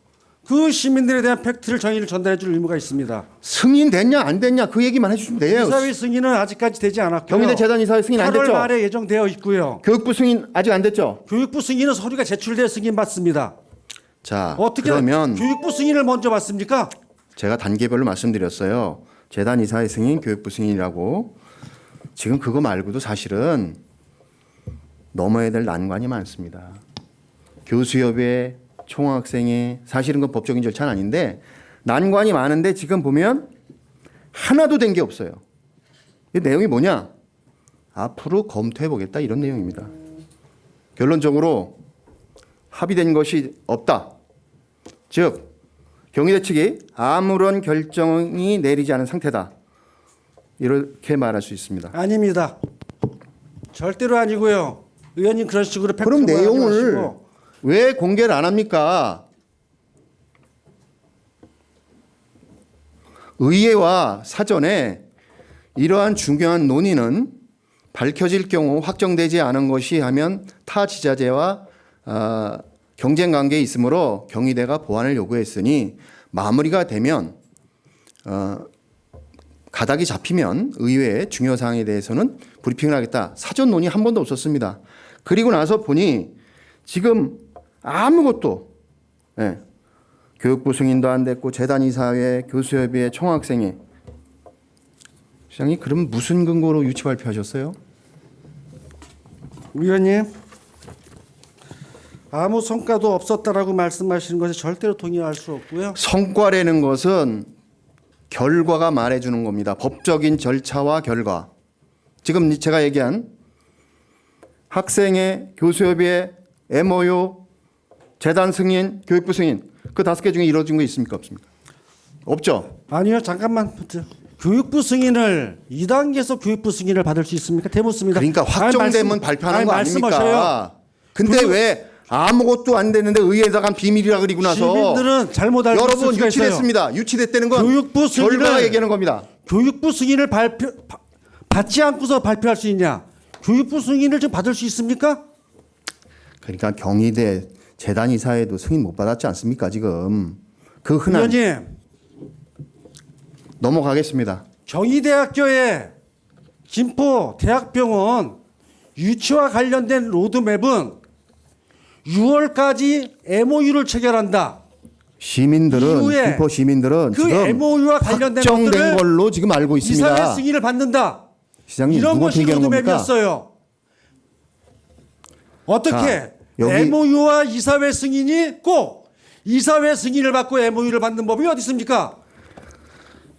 그 시민들에 대한 팩트를 저희를 전달해 줄 의무가 있습니다. 승인 됐냐 안 됐냐 그 얘기만 해주시면 돼요. 이사회 승인은 아직까지 되지 않았고요. 경희대 재단 이사회 승인 안 8월 됐죠? 말에 예정되어 있고요. 교육부 승인 아직 안 됐죠? 교육부 승인은 서류가 제출돼 승인 받습니다. 자 어떻게 그러면 교육부 승인을 먼저 받습니까? 제가 단계별로 말씀드렸어요. 재단 이사회 승인, 교육부 승인이라고. 지금 그거 말고도 사실은 넘어야 될 난관이 많습니다. 교수협의 총학생회 사실은 그건 법적인 절차는 아닌데 난관이 많은데 지금 보면 하나도 된 게 없어요. 이 내용이 뭐냐? 앞으로 검토해 보겠다 이런 내용입니다. 결론적으로 합의된 것이 없다. 즉 경희대 측이 아무런 결정이 내리지 않은 상태다. 이렇게 말할 수 있습니다. 아닙니다. 절대로 아니고요. 의원님 그런 식으로 팩트 그럼 모아하지 내용을 마시고. 왜 공개를 안 합니까? 의회와 사전에 이러한 중요한 논의는 밝혀질 경우 확정되지 않은 것이 하면 타 지자체와 경쟁 관계에 있으므로 경희대가 보완을 요구했으니 마무리가 되면 가닥이 잡히면 의회의 중요 사항에 대해서는 브리핑을 하겠다. 사전 논의 한 번도 없었습니다. 그리고 나서 보니 지금 아무것도 교육부 승인도 안 됐고 재단 이사회, 교수협의회, 총학생회. 시장님 그럼 무슨 근거로 유치 발표하셨어요? 위원님, 아무 성과도 없었다라고 말씀하시는 것에 절대로 동의할 수 없고요. 성과라는 것은 결과가 말해주는 겁니다. 법적인 절차와 결과. 지금 제가 얘기한 학생회, 교수협의회, MOU, 재단 승인, 교육부 승인 그 5개 중에 이루어진 거 있습니까? 없습니까? 없죠. 아니요, 잠깐만. 교육부 승인을 2단계에서 교육부 승인을 받을 수 있습니까? 대묻습니다. 그러니까 확정되면 발표하는 거 말씀하셔요. 아닙니까? 근데 왜 아무것도 안 됐는데 의회에다가 비밀이라 그리고 나서 시민들은 잘못 알고 있을 여러분 수가 있어요. 유치됐습니다. 유치됐다는 건 교육부 승인을 결과가 얘기하는 겁니다. 교육부 승인을 받지 않고서 발표할 수 있냐? 교육부 승인을 좀 받을 수 있습니까? 그러니까 경희대 재단 이사회도 승인 못 받았지 않습니까? 지금 그 흔한 위원님, 넘어가겠습니다. 경희대학교의 김포 대학병원 유치와 관련된 로드맵은 6월까지 MOU를 체결한다. 시민들은 이후에 김포 시민들은 그 지금 MOU와 관련된 확정된 것들을 걸로 지금 알고 있습니다. 이사회 승인을 받는다. 시장님 이런 누구한테 것이 얘기하는 겁니까? 로드맵이었어요. 어떻게 자, 여기- MOU와 이사회 승인이 꼭 이사회 승인을 받고 MOU를 받는 법이 어디 있습니까?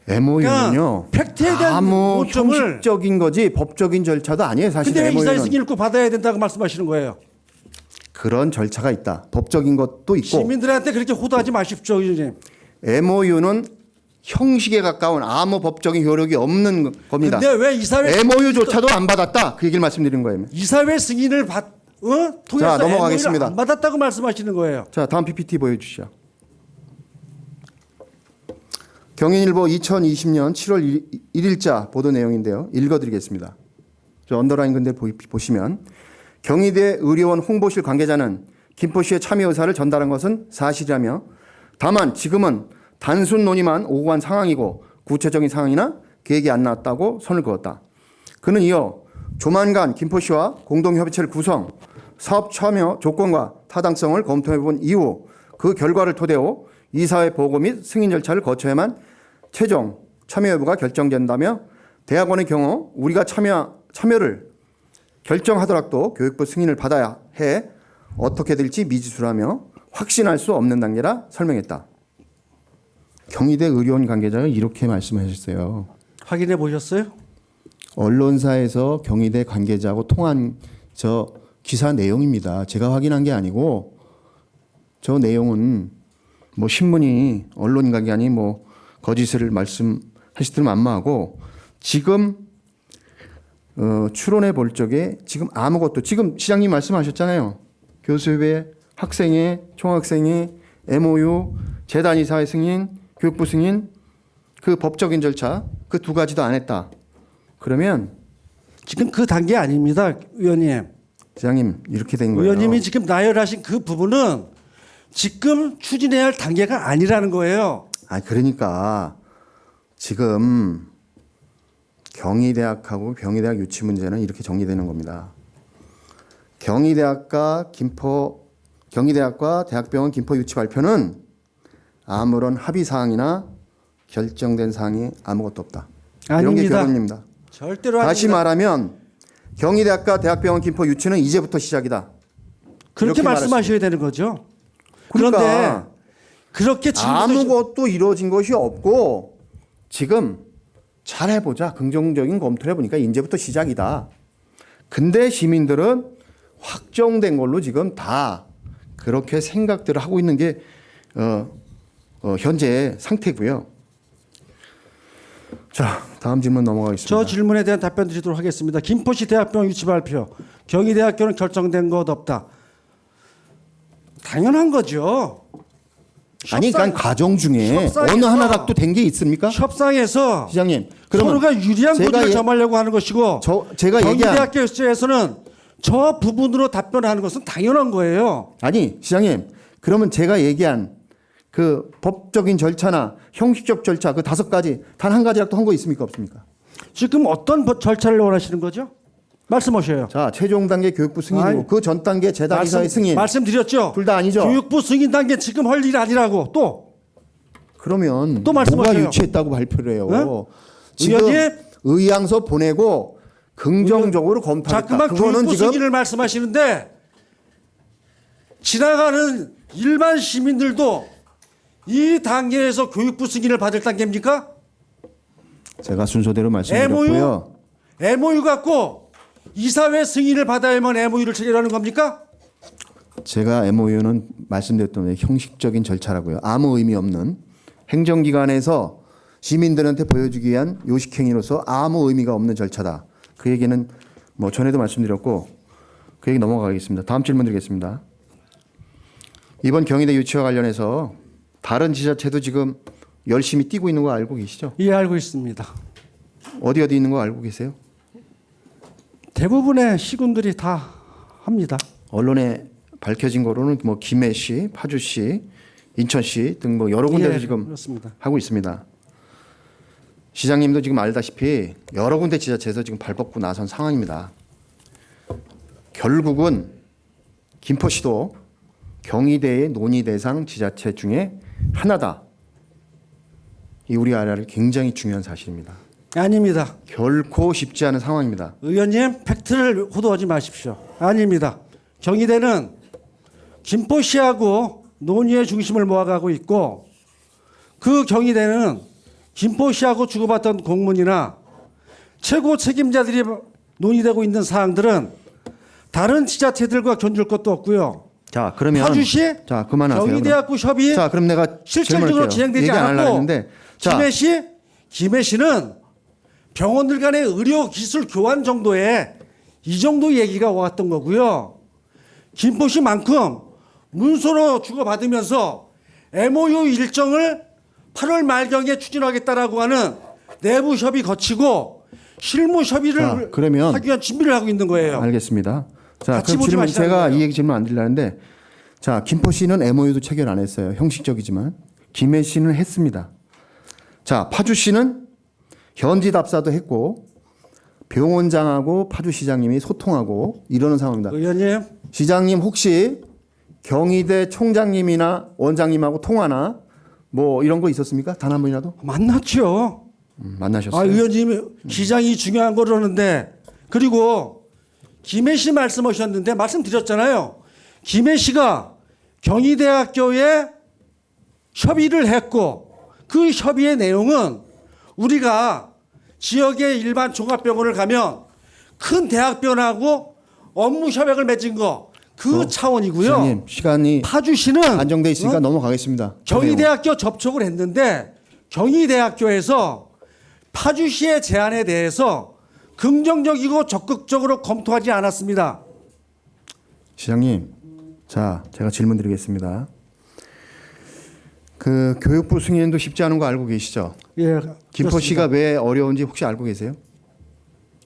MOU는요 그러니까 팩트에 대한 아무 오점을- 형식적인 거지 법적인 절차도 아니에요. 사실 근데 왜 이사회 MOU는 승인을 꼭 받아야 된다고 말씀하시는 거예요? 그런 절차가 있다. 법적인 것도 있고 시민들한테 그렇게 호도하지 마십시오, 의원님. MOU는 형식에 가까운 아무 법적인 효력이 없는 겁니다. 근데 왜 이사회 MOU조차도 안 받았다. 그 얘기를 말씀드린 거예요. 이사회 승인을 통해서 넘어가겠습니다. MOU를 안 받았다고 말씀하시는 거예요? 자, 다음 PPT 보여주시죠. 경인일보 2020년 7월 1일자 보도 내용인데요. 읽어드리겠습니다. 저 언더라인 근데 보시면 경희대 의료원 홍보실 관계자는 김포시의 참여 의사를 전달한 것은 사실이라며 다만 지금은 단순 논의만 오고 간 상황이고 구체적인 상황이나 계획이 안 나왔다고 선을 그었다. 그는 이어 조만간 김포시와 공동협의체를 구성, 사업 참여 조건과 타당성을 검토해본 이후 그 결과를 토대로 이사회 보고 및 승인 절차를 거쳐야만 최종 참여 여부가 결정된다며 대학원의 경우 우리가 참여를 결정하더라도 교육부 승인을 받아야 해 어떻게 될지 미지수라며 확신할 수 없는 단계라 설명했다. 경희대 의료원 관계자가 이렇게 말씀하셨어요. 확인해 보셨어요? 언론사에서 경희대 관계자하고 통한 저 기사 내용입니다. 제가 확인한 게 아니고 저 내용은 뭐 신문이 언론 관계자니 뭐 거짓을 말씀하시더니 만마하고 지금 추론해 볼 적에 지금 아무것도 지금 시장님 말씀하셨잖아요. 교수회, 학생회, 총학생회, MOU, 재단 이사회 승인, 교육부 승인 그 법적인 절차 그 2가지도 안 했다. 그러면 지금 그 단계 아닙니다, 의원님. 시장님 이렇게 된 거예요. 의원님이 지금 나열하신 그 부분은 지금 추진해야 할 단계가 아니라는 거예요. 아 그러니까 지금 경희대학하고 경희대학 유치 문제는 이렇게 정리되는 겁니다. 경희대학과 대학병원 김포 유치 발표는 아무런 합의 사항이나 결정된 사항이 아무것도 없다. 이런 게 아닙니다. 결론입니다. 절대로 다시 아닙니다. 말하면 경희대학과 대학병원 김포 유치는 이제부터 시작이다. 그렇게 이렇게 말씀하셔야 되는 거죠. 그러니까 그런데 그렇게 지금부터 아무것도 이루어진 것이 없고 지금 잘 해보자. 긍정적인 검토를 해보니까 이제부터 시작이다. 근데 시민들은 확정된 걸로 지금 다 그렇게 생각들을 하고 있는 게 현재 상태고요. 자, 다음 질문 넘어가겠습니다. 저 질문에 대한 답변 드리도록 하겠습니다. 김포시 대학병원 유치 발표. 경희대학교는 결정된 것 없다. 당연한 거죠. 아니, 그러니까 과정 중에 협상에서- 어느 하나라도 된 게 있습니까? 협상에서 시장님, 그러면 서로가 유리한 제가 구도를 예- 점하려고 하는 것이고 제가 얘기한 경희대학교에서는 저 부분으로 답변하는 것은 당연한 거예요. 아니 시장님 그러면 제가 얘기한 그 법적인 절차나 형식적 절차 그 5가지 단 한 가지라도 한 거 있습니까 없습니까? 지금 어떤 절차를 원하시는 거죠? 말씀하셔요. 자 최종 단계 교육부 승인이고 아니, 그 전 단계 재단 이사회 승인 말씀드렸죠. 둘 다 아니죠? 교육부 승인 단계 지금 할 일 아니라고 또 그러면 또 누가 말씀하세요. 유치했다고 발표를 해요? 어? 지금 의원님? 의향서 보내고 긍정적으로 검토하겠다. 자꾸만 그거는 교육부 지금 승인을 말씀하시는데 지나가는 일반 시민들도 이 단계에서 교육부 승인을 받을 단계입니까? 제가 순서대로 말씀드렸고요. MOU 갖고 이사회 승인을 받아야만 MOU를 체결하는 겁니까? 제가 MOU는 말씀드렸던 대로 형식적인 절차라고요. 아무 의미 없는 행정기관에서 시민들한테 보여주기 위한 요식행위로서 아무 의미가 없는 절차다. 그 얘기는 뭐 전에도 말씀드렸고 그 얘기 넘어가겠습니다. 다음 질문 드리겠습니다. 이번 경희대 유치와 관련해서 다른 지자체도 지금 열심히 뛰고 있는 거 알고 계시죠? 예, 알고 있습니다. 어디 있는 거 알고 계세요? 대부분의 시군들이 다 합니다. 언론에 밝혀진 거로는 뭐 김해시, 파주시, 인천시 등 뭐 여러 군데서 예, 지금 그렇습니다. 하고 있습니다. 시장님도 지금 알다시피 여러 군데 지자체에서 지금 발벗고 나선 상황입니다. 결국은 김포시도 경희대의 논의 대상 지자체 중에 하나다. 이 우리 알아야 굉장히 중요한 사실입니다. 아닙니다. 결코 쉽지 않은 상황입니다. 의원님, 팩트를 호도하지 마십시오. 아닙니다. 경희대는 김포시하고 논의의 중심을 모아가고 있고 그 경희대는 김포시하고 주고받던 공문이나 최고 책임자들이 논의되고 있는 사항들은 다른 지자체들과 견줄 것도 없고요. 자, 그러면 파주시 자, 그만하세요. 경희대학교 협의 자, 그럼 내가 실질적으로 질문할게요. 진행되지 얘기 안 하려고 않았고 했는데 자, 김해시는 병원들 간의 의료 기술 교환 정도의 이 정도 얘기가 왔던 거고요. 김포시만큼 문서로 주고받으면서 MOU 일정을 8월 말경에 추진하겠다라고 하는 내부 협의 거치고 실무 협의를 자, 그러면 하기 위한 준비를 하고 있는 거예요. 알겠습니다. 자, 같이 그럼 보지 질문 마시라는 제가 거예요. 이 얘기 질문 안 드리려는데 자, 김포시는 MOU도 체결 안 했어요. 형식적이지만 김해시는 했습니다. 자, 파주시는 현지 답사도 했고 병원장하고 파주시장님이 소통하고 이러는 상황입니다. 의원님, 시장님 혹시 경희대 총장님이나 원장님하고 통화나 뭐 이런 거 있었습니까? 단 한 번이라도? 만났죠. 만나셨어요? 의원님, 시장이 중요한 거라는데 그리고 김해시 말씀하셨는데 말씀드렸잖아요. 김해시가 경희대학교에 협의를 했고 그 협의의 내용은 우리가 지역의 일반 종합병원을 가면 큰 대학병원하고 업무 협약을 맺은 거 그 차원이고요. 시장님 시간이 파주시는 안정돼 있으니까 넘어가겠습니다. 경희대학교 접촉을 했는데 경희대학교에서 파주시의 제안에 대해서 긍정적이고 적극적으로 검토하지 않았습니다. 시장님, 자 제가 질문 드리겠습니다. 그 교육부 승인도 쉽지 않은 거 알고 계시죠? 예, 김포시가 왜 어려운지 혹시 알고 계세요?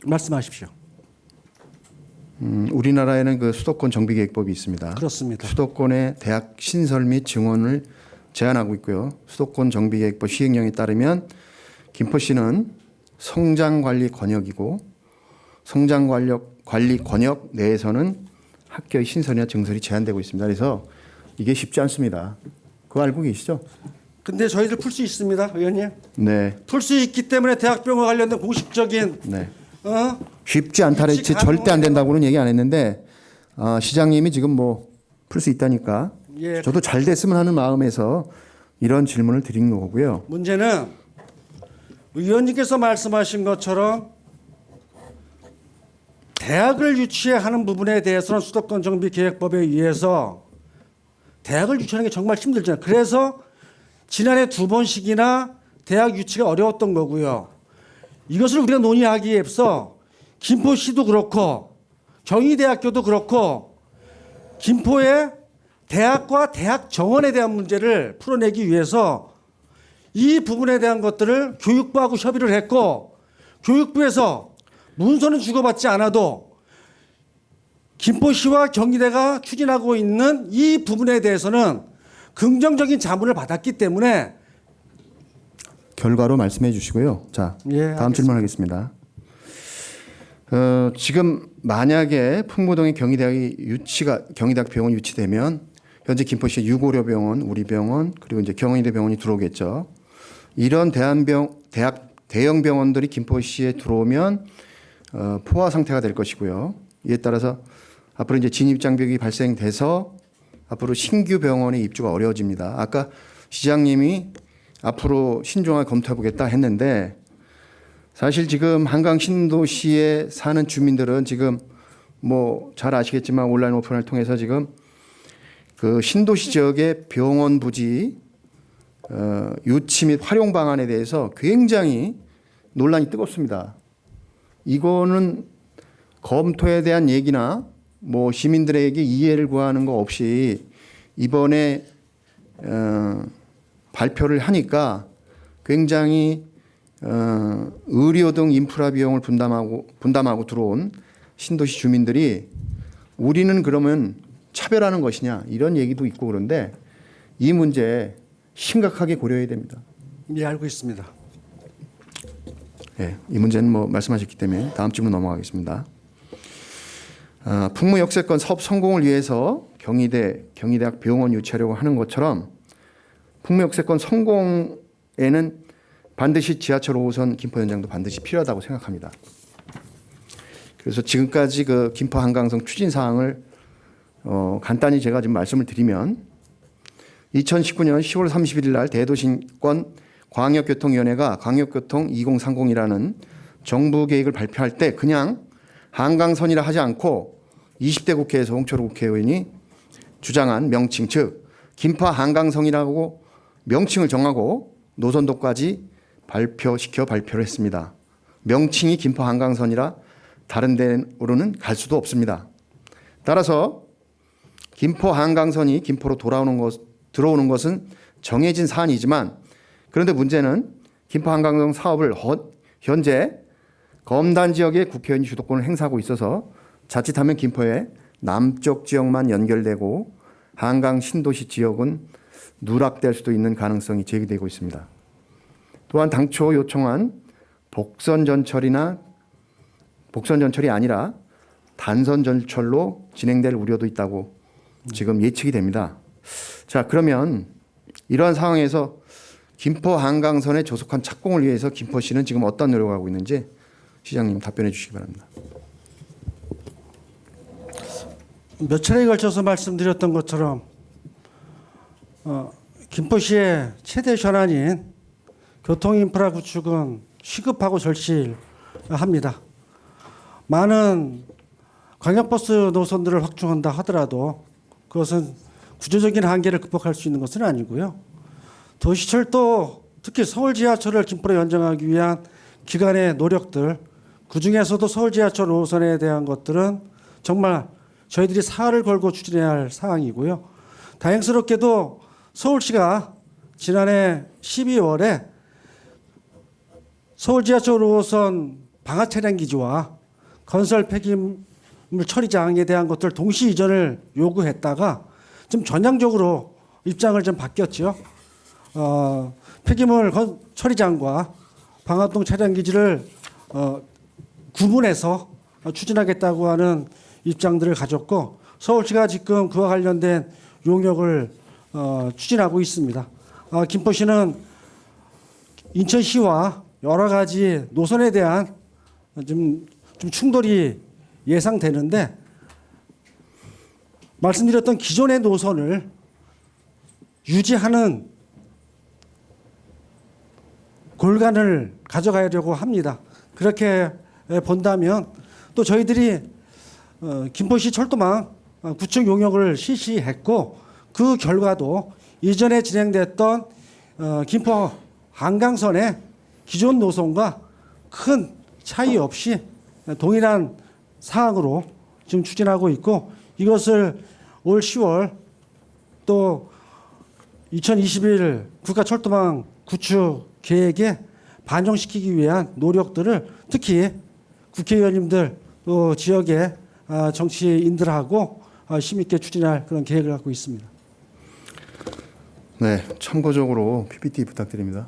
말씀하십시오. 우리나라에는 그 수도권 정비계획법이 있습니다. 그렇습니다. 수도권의 대학 신설 및 증원을 제한하고 있고요. 수도권 정비계획법 시행령에 따르면 김포시는 성장관리 권역이고 성장관리 권역 내에서는 학교의 신설이나 증설이 제한되고 있습니다. 그래서 이게 쉽지 않습니다. 그거 알고 계시죠? 근데 저희들 풀 수 있습니다, 의원님. 네, 풀 수 있기 때문에 대학병원 관련된 공식적인 네. 어? 쉽지 않다 그랬지 유치 절대 안 가능한- 된다고는 얘기 안 했는데 시장님이 지금 뭐 풀 수 있다니까 예. 저도 잘 됐으면 하는 마음에서 이런 질문을 드린 거고요. 문제는 의원님께서 말씀하신 것처럼 대학을 유치하는 부분에 대해서는 수도권 정비 계획법에 의해서 대학을 유치하는 게 정말 힘들잖아요. 그래서 지난해 2번씩이나 대학 유치가 어려웠던 거고요. 이것을 우리가 논의하기에 앞서 김포시도 그렇고 경희대학교도 그렇고 김포의 대학과 대학 정원에 대한 문제를 풀어내기 위해서 이 부분에 대한 것들을 교육부하고 협의를 했고 교육부에서 문서는 주고받지 않아도 김포시와 경희대가 추진하고 있는 이 부분에 대해서는 긍정적인 자문을 받았기 때문에 결과로 말씀해 주시고요. 자, 예, 다음 질문하겠습니다. 지금 만약에 풍무동의 경희대학 병원 유치되면 현재 김포시에 유고려병원, 우리병원 그리고 이제 경희대 병원이 들어오겠죠. 이런 대형 병원들이 김포시에 들어오면 포화 상태가 될 것이고요. 이에 따라서 앞으로 이제 진입 장벽이 발생돼서 앞으로 신규 병원의 입주가 어려워집니다. 아까 시장님이 앞으로 신중하게 검토해보겠다 했는데 사실 지금 한강 신도시에 사는 주민들은 지금 뭐 잘 아시겠지만 온라인 오픈을 통해서 지금 그 신도시 지역의 병원 부지 유치 및 활용 방안에 대해서 굉장히 논란이 뜨겁습니다. 이거는 검토에 대한 얘기나 뭐 시민들에게 이해를 구하는 거 없이 이번에 발표를 하니까 굉장히 의료 등 인프라 비용을 분담하고 들어온 신도시 주민들이 우리는 그러면 차별하는 것이냐 이런 얘기도 있고 그런데 이 문제 심각하게 고려해야 됩니다. 예, 알고 있습니다. 네, 이 문제는 뭐 말씀하셨기 때문에 다음 질문 넘어가겠습니다. 풍무역세권 사업 성공을 위해서 경희대학 병원 유치하려고 하는 것처럼 풍무역세권 성공에는 반드시 지하철 5호선 김포 연장도 반드시 필요하다고 생각합니다. 그래서 지금까지 그 김포 한강성 추진 사항을 간단히 제가 지금 말씀을 드리면 2019년 10월 31일 날 대도시권 광역교통위원회가 광역교통 2030이라는 정부 계획을 발표할 때 그냥 한강선이라 하지 않고 20대 국회에서 홍철호 국회의원이 주장한 명칭 즉 김포 한강성이라고 명칭을 정하고 노선도까지 발표를 했습니다. 명칭이 김포 한강선이라 다른 데로는 갈 수도 없습니다. 따라서 김포 한강선이 김포로 들어오는 것은 정해진 사안이지만 그런데 문제는 김포 한강선 사업을 현재 검단 지역의 국회의원이 주도권을 행사하고 있어서 자칫하면 김포의 남쪽 지역만 연결되고 한강 신도시 지역은 누락될 수도 있는 가능성이 제기되고 있습니다. 또한 당초 요청한 복선 전철이 아니라 단선 전철로 진행될 우려도 있다고 지금 예측이 됩니다. 자, 그러면 이러한 상황에서 김포 한강선에 조속한 착공을 위해서 김포시는 지금 어떤 노력을 하고 있는지 시장님 답변해 주시기 바랍니다. 몇 차례에 걸쳐서 말씀드렸던 것처럼 김포시의 최대 현안인 교통인프라 구축은 시급하고 절실합니다. 많은 광역버스 노선들을 확충한다 하더라도 그것은 구조적인 한계를 극복할 수 있는 것은 아니고요. 도시철도 특히 서울 지하철을 김포로 연장하기 위한 기관의 노력들 그중에서도 서울 지하철 5호선에 대한 것들은 정말 저희들이 사활을 걸고 추진해야 할 사항이고요. 다행스럽게도 서울시가 지난해 12월에 서울 지하철 5호선 방화 차량 기지와 건설 폐기물 처리 장에 대한 것들 동시 이전을 요구했다가 좀 전향적으로 입장을 좀 바뀌었죠. 폐기물 처리장과 방화동 차량 기지를 구분해서 추진하겠다고 하는 입장들을 가졌고 서울시가 지금 그와 관련된 용역을 추진하고 있습니다. 김포시는 인천시와 여러 가지 노선에 대한 좀 충돌이 예상되는데 말씀드렸던 기존의 노선을 유지하는 골간을 가져가려고 합니다. 그렇게 본다면 또 저희들이 김포시 철도망 구축 용역을 실시했고 그 결과도 이전에 진행됐던 김포 한강선의 기존 노선과 큰 차이 없이 동일한 사항으로 지금 추진하고 있고 이것을 올 10월 또 2021 국가철도망 구축 계획에 반영시키기 위한 노력들을 특히 국회의원님들 또 지역의 정치인들하고 힘있게 추진할 그런 계획을 갖고 있습니다. 네, 참고적으로 PPT 부탁드립니다.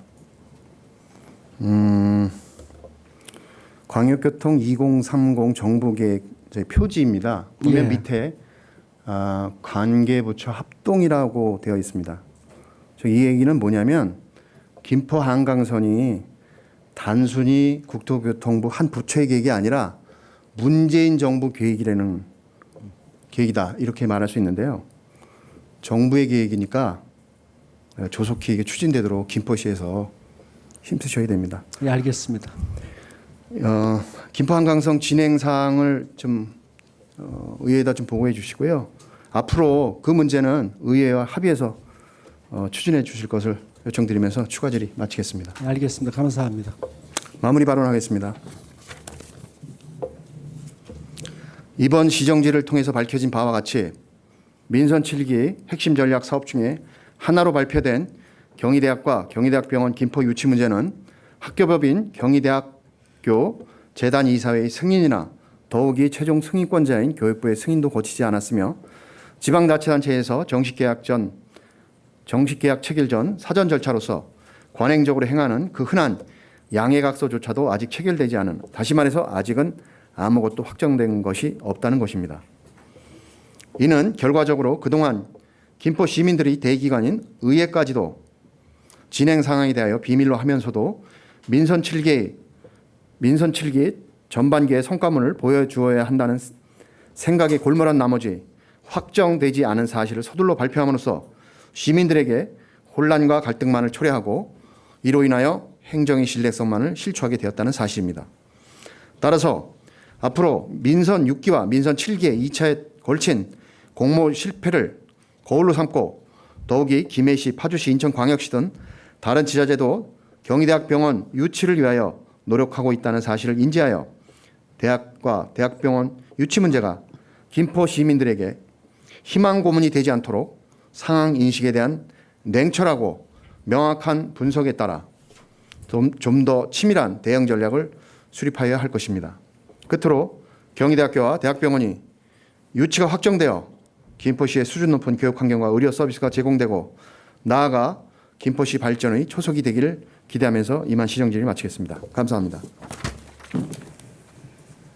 광역교통 2030 정부계획 표지입니다. 보면 예. 밑에 관계부처 합동이라고 되어 있습니다. 이 얘기는 뭐냐면 김포 한강선이 단순히 국토교통부 한 부처의 계획이 아니라 문재인 정부 계획이라는 계획이다 이렇게 말할 수 있는데요. 정부의 계획이니까 조속히 이게 추진되도록 김포시에서 힘쓰셔야 됩니다. 예, 알겠습니다. 김포 한강선 진행 사항을 좀 의회에다 좀 보고해 주시고요. 앞으로 그 문제는 의회와 합의해서 추진해 주실 것을 요청드리면서 추가 질의 마치겠습니다. 예, 알겠습니다. 감사합니다. 마무리 발언하겠습니다. 이번 시정지를 통해서 밝혀진 바와 같이 민선 7기 핵심 전략 사업 중에 하나로 발표된 경희대학과 경희대학병원 김포 유치 문제는 학교법인 경희대학교 재단 이사회의 승인이나 더욱이 최종 승인권자인 교육부의 승인도 거치지 않았으며 지방자치단체에서 정식 계약 체결 전 사전 절차로서 관행적으로 행하는 그 흔한 양해각서조차도 아직 체결되지 않은, 다시 말해서 아직은 아무것도 확정된 것이 없다는 것입니다. 이는 결과적으로 그동안 김포 시민들이 대기관인 의회까지도 진행 상황에 대하여 비밀로 하면서도 민선 7기 전반기의 성과문을 보여주어야 한다는 생각에 골몰한 나머지 확정되지 않은 사실을 서둘러 발표함으로써 시민들에게 혼란과 갈등만을 초래하고 이로 인하여 행정의 신뢰성만을 실추하게 되었다는 사실입니다. 따라서 앞으로 민선 6기와 민선 7기의 2차에 걸친 공모 실패를 거울로 삼고 더욱이 김해시, 파주시, 인천광역시 등 다른 지자체도 경희대학병원 유치를 위하여 노력하고 있다는 사실을 인지하여 대학과 대학병원 유치 문제가 김포 시민들에게 희망 고문이 되지 않도록 상황 인식에 대한 냉철하고 명확한 분석에 따라 좀 더 치밀한 대응 전략을 수립하여야 할 것입니다. 끝으로 경희대학교와 대학병원이 유치가 확정되어 김포시의 수준 높은 교육 환경과 의료 서비스가 제공되고 나아가 김포시 발전의 초석이 되기를 기대하면서 이만 시정질을 마치겠습니다. 감사합니다.